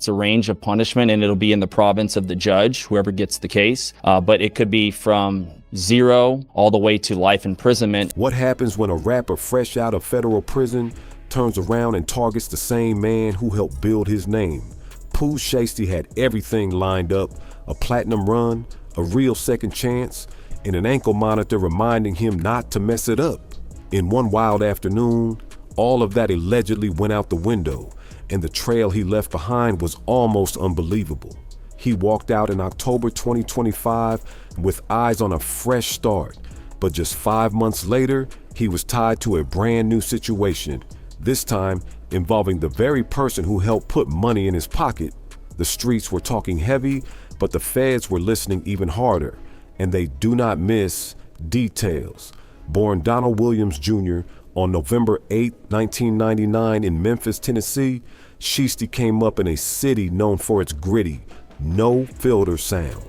It's a range of punishment, and it'll be in the province of the judge, whoever gets the case. But it could be from 0 all the way to life imprisonment. What happens when a rapper fresh out of federal prison turns around and targets the same man who helped build his name? Pooh Shiesty had everything lined up: a platinum run, a real second chance, and an ankle monitor reminding him not to mess it up. In one wild afternoon, all of that allegedly went out the window, and the trail he left behind was almost unbelievable. He walked out in October 2025 with eyes on a fresh start, but just 5 months later, he was tied to a brand new situation, this time involving the very person who helped put money in his pocket. The streets were talking heavy, but the feds were listening even harder, and they do not miss details. Born Donald Williams Jr. on November 8, 1999 in Memphis, Tennessee, Shiesty came up in a city known for its gritty, no-filter sound.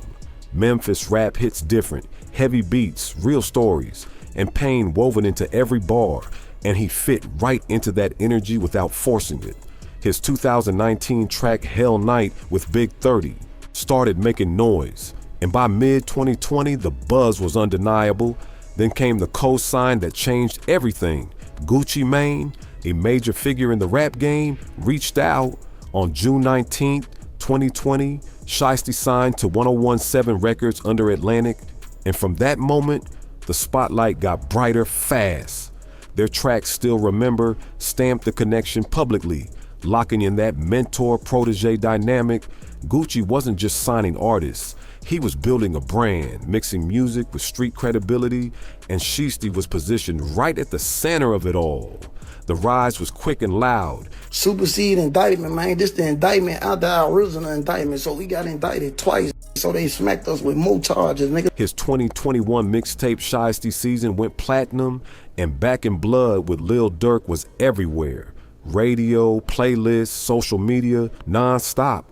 Memphis rap hits different, heavy beats, real stories, and pain woven into every bar, and he fit right into that energy without forcing it. His 2019 track Hell Night with Big 30 started making noise, and by mid-2020 the buzz was undeniable. Then came the co-sign that changed everything. Gucci Mane, a major figure in the rap game, reached out. On June 19, 2020, Shiesty signed to 1017 Records under Atlantic, and from that moment, the spotlight got brighter fast. Their track Still Remember stamped the connection publicly, locking in that mentor-protege dynamic. Gucci wasn't just signing artists. He was building a brand, mixing music with street credibility, and Shiesty was positioned right at the center of it all. The rise was quick and loud. Supersede indictment, man. This the indictment out the original indictment, so we got indicted twice. So they smacked us with more charges, nigga. His 2021 mixtape Shiesty Season went platinum, and Back in Blood with Lil Durk was everywhere. Radio, playlists, social media, non-stop.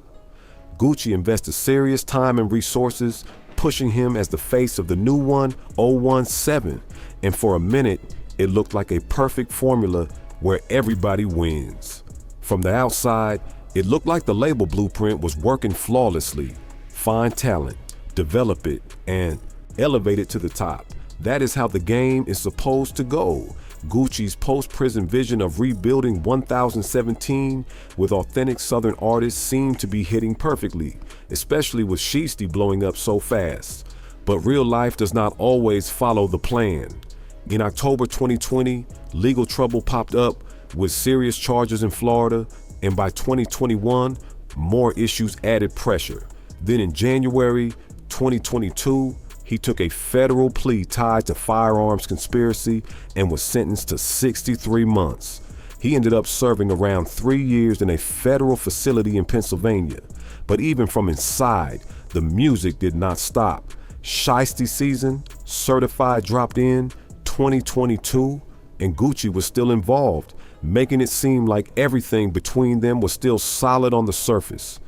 Gucci invested serious time and resources, pushing him as the face of the new one, 017. And for a minute, it looked like a perfect formula where everybody wins. From the outside, it looked like the label blueprint was working flawlessly. Find talent, develop it, and elevate it to the top. That is how the game is supposed to go. Gucci's post-prison vision of rebuilding 1017 with authentic Southern artists seemed to be hitting perfectly, especially with Shiesty blowing up so fast. But real life does not always follow the plan. In October 2020, legal trouble popped up with serious charges in Florida, and by 2021, more issues added pressure. Then in January 2022, he took a federal plea tied to firearms conspiracy and was sentenced to 63 months. He ended up serving around 3 years in a federal facility in Pennsylvania. But even from inside, the music did not stop. Shiesty Season, Certified dropped in 2022, and Gucci was still involved, making it seem like everything between them was still solid on the surface.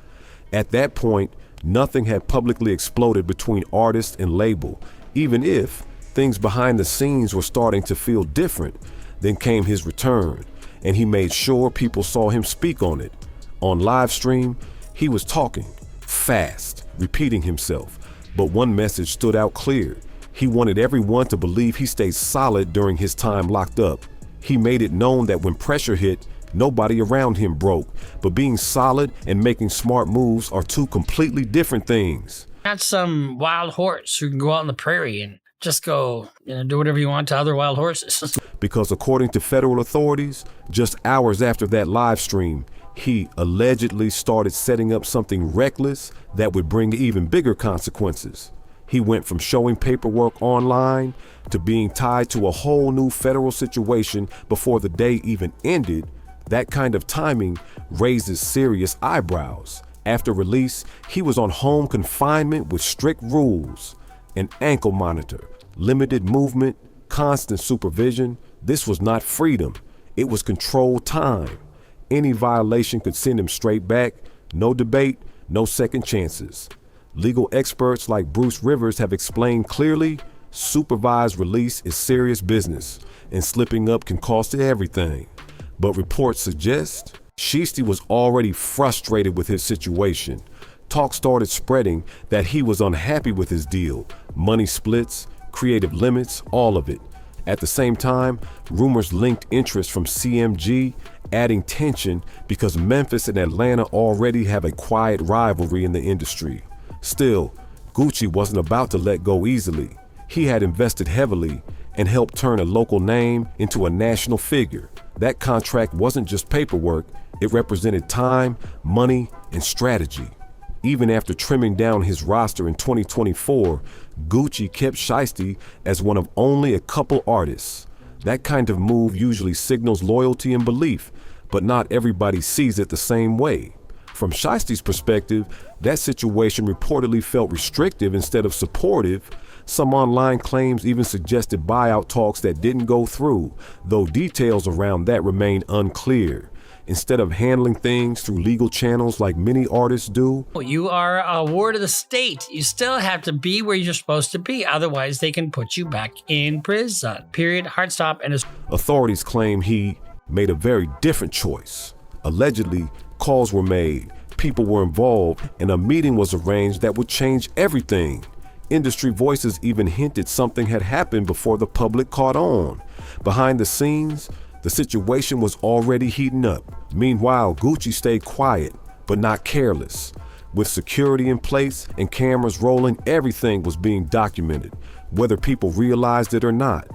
At that point, nothing had publicly exploded between artist and label, even if things behind the scenes were starting to feel different. Then came his return, and he made sure people saw him speak on it. On live stream, he was talking fast, repeating himself, but one message stood out clear. He wanted everyone to believe he stayed solid during his time locked up. He made it known that when pressure hit, nobody around him broke, but being solid and making smart moves are two completely different things. Not some wild horse who can go out on the prairie and just go, do whatever you want to other wild horses. Because according to federal authorities, just hours after that live stream, he allegedly started setting up something reckless that would bring even bigger consequences. He went from showing paperwork online to being tied to a whole new federal situation before the day even ended. That kind of timing raises serious eyebrows. After release, he was on home confinement with strict rules, an ankle monitor, limited movement, constant supervision. This was not freedom. It was controlled time. Any violation could send him straight back. No debate, no second chances. Legal experts like Bruce Rivers have explained clearly, supervised release is serious business, and slipping up can cost everything. But reports suggest Shiesty was already frustrated with his situation. Talk started spreading that he was unhappy with his deal. Money splits, creative limits, all of it. At the same time, rumors linked interest from CMG, adding tension because Memphis and Atlanta already have a quiet rivalry in the industry. Still, Gucci wasn't about to let go easily. He had invested heavily and helped turn a local name into a national figure. That contract wasn't just paperwork, it represented time, money, and strategy. Even after trimming down his roster in 2024, Gucci kept Shiesty as one of only a couple artists. That kind of move usually signals loyalty and belief, but not everybody sees it the same way. From Shiesty's perspective, that situation reportedly felt restrictive instead of supportive. Some online claims even suggested buyout talks that didn't go through, though details around that remain unclear. Instead of handling things through legal channels like many artists do. You are a ward of the state. You still have to be where you're supposed to be. Otherwise, they can put you back in prison. Period. Hard stop. And authorities claim he made a very different choice. Allegedly, calls were made, people were involved, and a meeting was arranged that would change everything. Industry voices even hinted something had happened before the public caught on. Behind the scenes, the situation was already heating up. Meanwhile, Gucci stayed quiet, but not careless. With security in place and cameras rolling, everything was being documented, whether people realized it or not.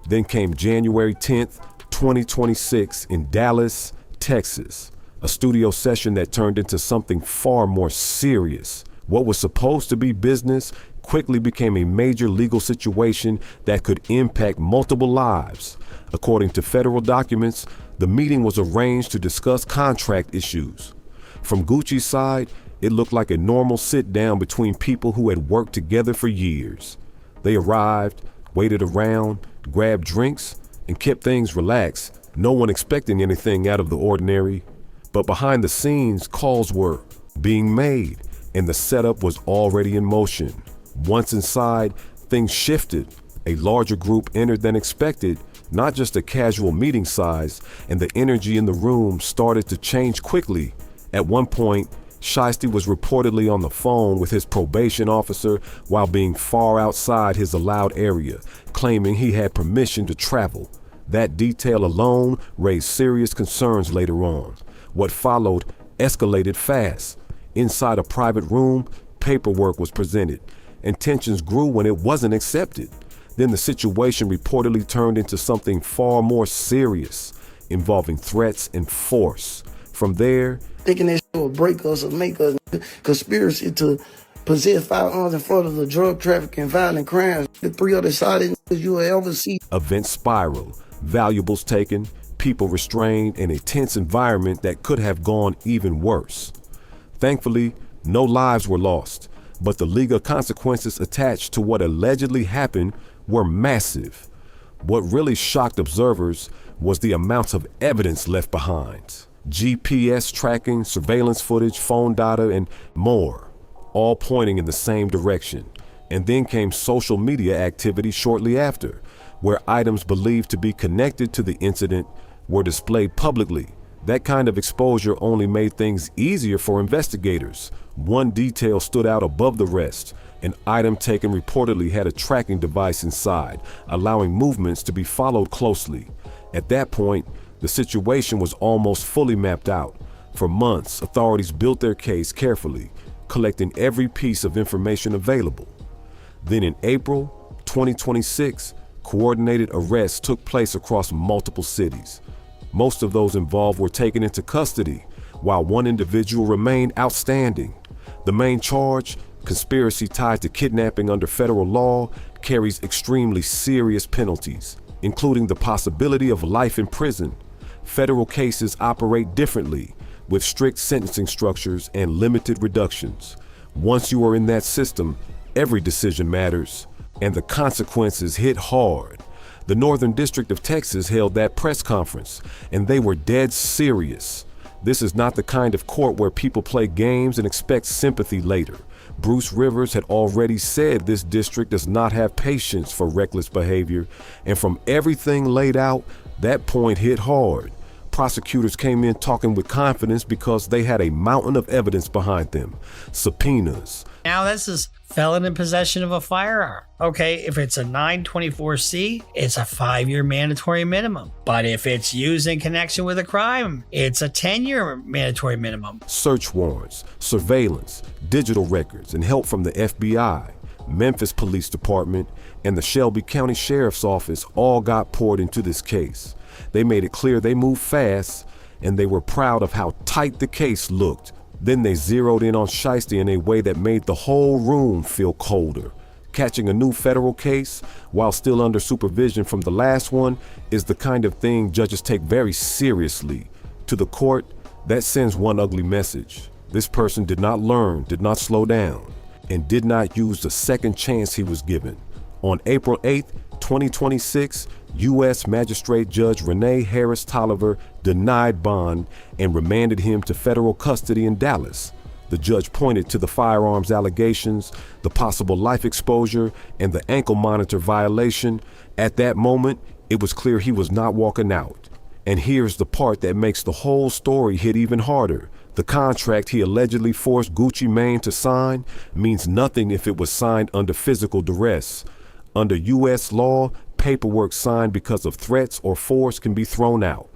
Then came January 10th, 2026 in Dallas, Texas, a studio session that turned into something far more serious. What was supposed to be business quickly became a major legal situation that could impact multiple lives. According to federal documents, the meeting was arranged to discuss contract issues. From Gucci's side, it looked like a normal sit-down between people who had worked together for years. They arrived, waited around, grabbed drinks, and kept things relaxed, no one expecting anything out of the ordinary. But behind the scenes, calls were being made, and the setup was already in motion. Once inside, things shifted. A larger group entered than expected, not just a casual meeting size, and the energy in the room started to change quickly. At one point, Shiesty was reportedly on the phone with his probation officer while being far outside his allowed area, claiming he had permission to travel. That detail alone raised serious concerns later on. What followed escalated fast. Inside a private room, paperwork was presented, and tensions grew when it wasn't accepted. Then the situation reportedly turned into something far more serious, involving threats and force. From there, thinking that shit will break us or make us. Conspiracy to possess firearms in front of the drug trafficking, violent crimes. The three other sided you will ever see. Events spiral, valuables taken, people restrained, in a tense environment that could have gone even worse. Thankfully, no lives were lost, but the legal consequences attached to what allegedly happened were massive. What really shocked observers was the amounts of evidence left behind. GPS tracking, surveillance footage, phone data, and more, all pointing in the same direction. And then came social media activity shortly after, where items believed to be connected to the incident were displayed publicly. That kind of exposure only made things easier for investigators. One detail stood out above the rest. An item taken reportedly had a tracking device inside, allowing movements to be followed closely. At that point, the situation was almost fully mapped out. For months, authorities built their case carefully, collecting every piece of information available. Then in April 2026, coordinated arrests took place across multiple cities. Most of those involved were taken into custody, while one individual remained outstanding. The main charge, conspiracy tied to kidnapping under federal law, carries extremely serious penalties, including the possibility of life in prison. Federal cases operate differently, with strict sentencing structures and limited reductions. Once you are in that system, every decision matters, and the consequences hit hard. The Northern District of Texas held that press conference, and they were dead serious. This is not the kind of court where people play games and expect sympathy later. Bruce Rivers had already said this district does not have patience for reckless behavior, and from everything laid out, that point hit hard. prosecutors came in talking with confidence because they had a mountain of evidence behind them. Subpoenas. Now this is felon in possession of a firearm. Okay, if it's a 924C, it's a 5-year mandatory minimum. But if it's used in connection with a crime, it's a 10-year mandatory minimum. Search warrants, surveillance, digital records, and help from the FBI, Memphis Police Department, and the Shelby County Sheriff's Office all got poured into this case. They made it clear they moved fast, and they were proud of how tight the case looked. Then they zeroed in on Shiesty in a way that made the whole room feel colder. Catching a new federal case while still under supervision from the last one is the kind of thing judges take very seriously. To the court, that sends one ugly message. This person did not learn, did not slow down, and did not use the second chance he was given. On April 8th, 2026, U.S. Magistrate Judge Renee Harris Tolliver denied bond and remanded him to federal custody in Dallas. The judge pointed to the firearms allegations, the possible life exposure, and the ankle monitor violation. At that moment, it was clear he was not walking out. And here's the part that makes the whole story hit even harder. The contract he allegedly forced Gucci Mane to sign means nothing if it was signed under physical duress. Under U.S. law, paperwork signed because of threats or force can be thrown out.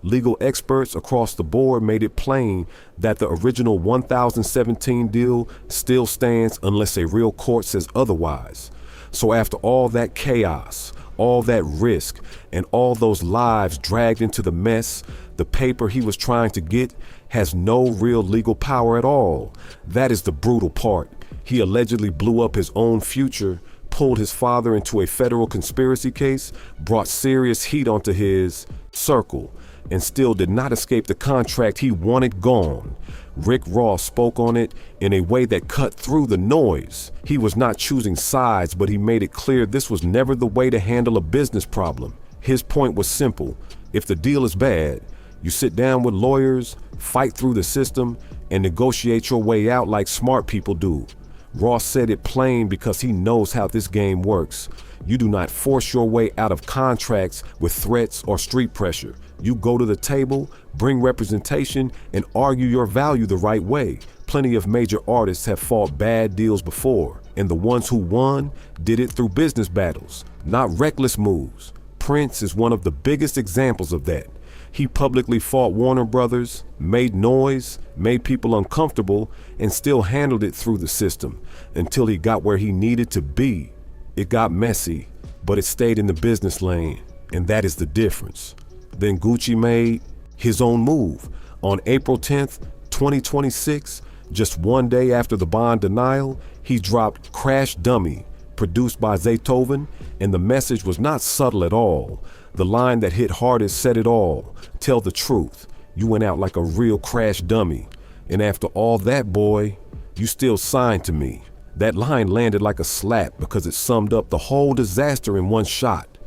Legal experts across the board made it plain that the original 1017 deal still stands unless a real court says otherwise. So after all that chaos, all that risk, and all those lives dragged into the mess, the paper he was trying to get has no real legal power at all. That is the brutal part. He allegedly blew up his own future, pulled his father into a federal conspiracy case, brought serious heat onto his circle, and still did not escape the contract he wanted gone. Rick Ross spoke on it in a way that cut through the noise. He was not choosing sides, but he made it clear this was never the way to handle a business problem. His point was simple. If the deal is bad, you sit down with lawyers, fight through the system, and negotiate your way out like smart people do. Ross said it plain because he knows how this game works. You do not force your way out of contracts with threats or street pressure. You go to the table, bring representation, and argue your value the right way. Plenty of major artists have fought bad deals before, and the ones who won did it through business battles, not reckless moves. Prince is one of the biggest examples of that. He publicly fought Warner Brothers, made noise, made people uncomfortable, and still handled it through the system until he got where he needed to be. It got messy, but it stayed in the business lane, and that is the difference. Then Gucci made his own move. On April 10th, 2026, just one day after the bond denial, he dropped Crash Dummy, produced by Zaytoven, and the message was not subtle at all. The line that hit hardest said it all. Tell the truth. You went out like a real crash dummy. And after all that, boy, you still signed to me. That line landed like a slap because it summed up the whole disaster in one shot.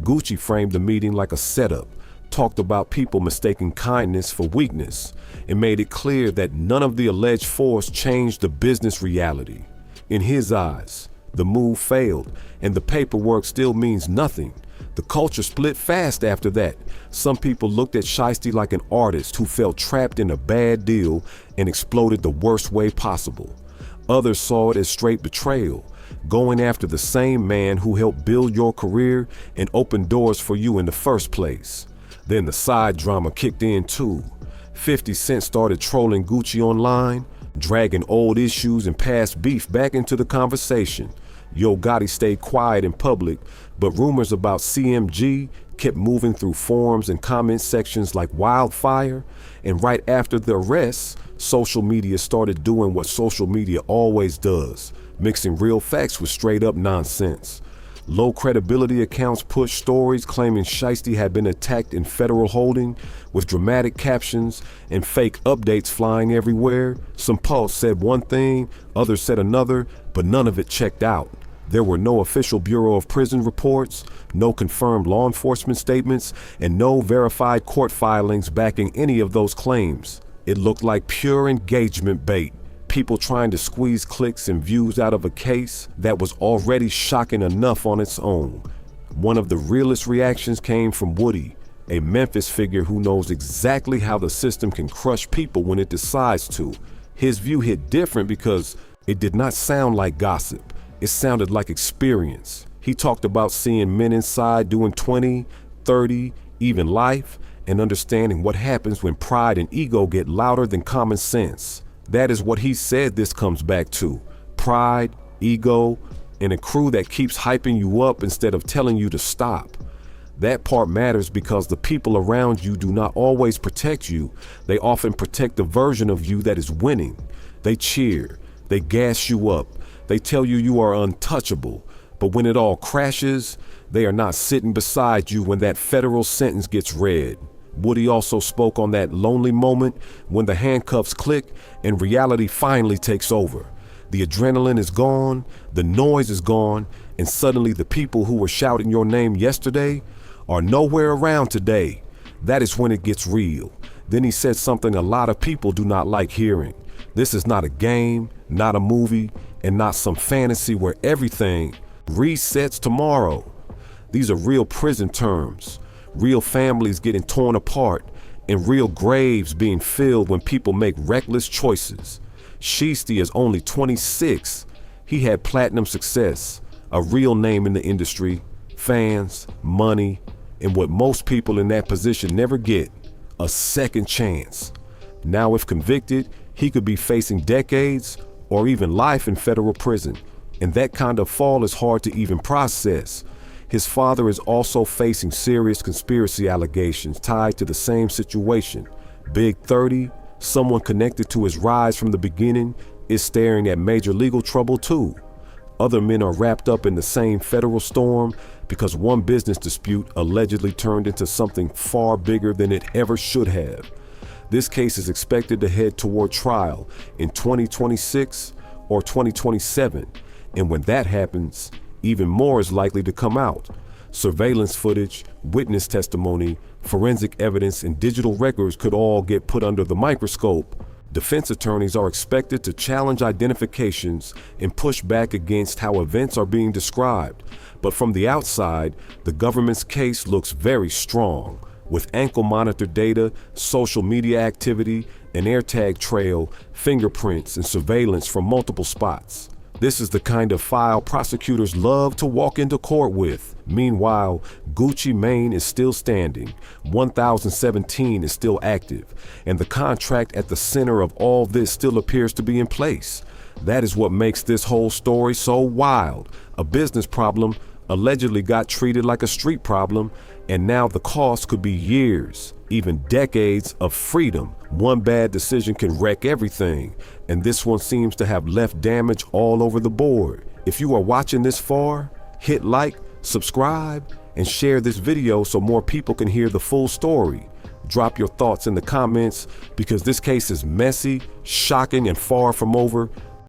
Gucci framed the meeting like a setup, talked about people mistaking kindness for weakness, and made it clear that none of the alleged force changed the business reality. In his eyes, the move failed, and the paperwork still means nothing. The culture split fast after that. Some people looked at Shiesty like an artist who felt trapped in a bad deal and exploded the worst way possible. Others saw it as straight betrayal, going after the same man who helped build your career and open doors for you in the first place. Then the side drama kicked in too. 50 Cent started trolling Gucci online, dragging old issues and past beef back into the conversation. Yo Gotti stayed quiet in public, but rumors about CMG kept moving through forums and comment sections like wildfire. And right after the arrests, social media started doing what social media always does, mixing real facts with straight up nonsense. Low credibility accounts pushed stories claiming Shiesty had been attacked in federal holding with dramatic captions and fake updates flying everywhere. Some posts said one thing, others said another, but none of it checked out. There were no official Bureau of Prison reports, no confirmed law enforcement statements, and no verified court filings backing any of those claims. It looked like pure engagement bait. People trying to squeeze clicks and views out of a case that was already shocking enough on its own. One of the realest reactions came from Woody, a Memphis figure who knows exactly how the system can crush people when it decides to. His view hit different because it did not sound like gossip. It sounded like experience. He talked about seeing men inside doing 20, 30, even life, and understanding what happens when pride and ego get louder than common sense. That is what he said this comes back to. Pride, ego, and a crew that keeps hyping you up instead of telling you to stop. That part matters because the people around you do not always protect you. They often protect the version of you that is winning. They cheer, they gas you up, they tell you you are untouchable. But when it all crashes, they are not sitting beside you when that federal sentence gets read. Woody also spoke on that lonely moment when the handcuffs click and reality finally takes over. The adrenaline is gone, the noise is gone, and suddenly the people who were shouting your name yesterday are nowhere around today. That is when it gets real. Then he said something a lot of people do not like hearing. This is not a game, not a movie, and not some fantasy where everything resets tomorrow. These are real prison terms, real families getting torn apart, and real graves being filled when people make reckless choices. Shiesty is only 26. He had platinum success, a real name in the industry, fans, money, and what most people in that position never get, a second chance. Now, if convicted, he could be facing decades or even life in federal prison. And that kind of fall is hard to even process. His father is also facing serious conspiracy allegations tied to the same situation. Big 30, someone connected to his rise from the beginning, is staring at major legal trouble too. Other men are wrapped up in the same federal storm because one business dispute allegedly turned into something far bigger than it ever should have. This case is expected to head toward trial in 2026 or 2027. And when that happens, even more is likely to come out. Surveillance footage, witness testimony, forensic evidence, and digital records could all get put under the microscope. Defense attorneys are expected to challenge identifications and push back against how events are being described. But from the outside, the government's case looks very strong, with ankle monitor data, social media activity, an AirTag trail, fingerprints, and surveillance from multiple spots. This is the kind of file prosecutors love to walk into court with. Meanwhile, Gucci Mane is still standing, 1017 is still active, and the contract at the center of all this still appears to be in place. That is what makes this whole story so wild. A business problem allegedly got treated like a street problem, and now the cost could be years, even decades of freedom. One bad decision can wreck everything, and this one seems to have left damage all over the board. If you are watching this far, hit like, subscribe, and share this video so more people can hear the full story. Drop your thoughts in the comments because this case is messy, shocking, and far from over.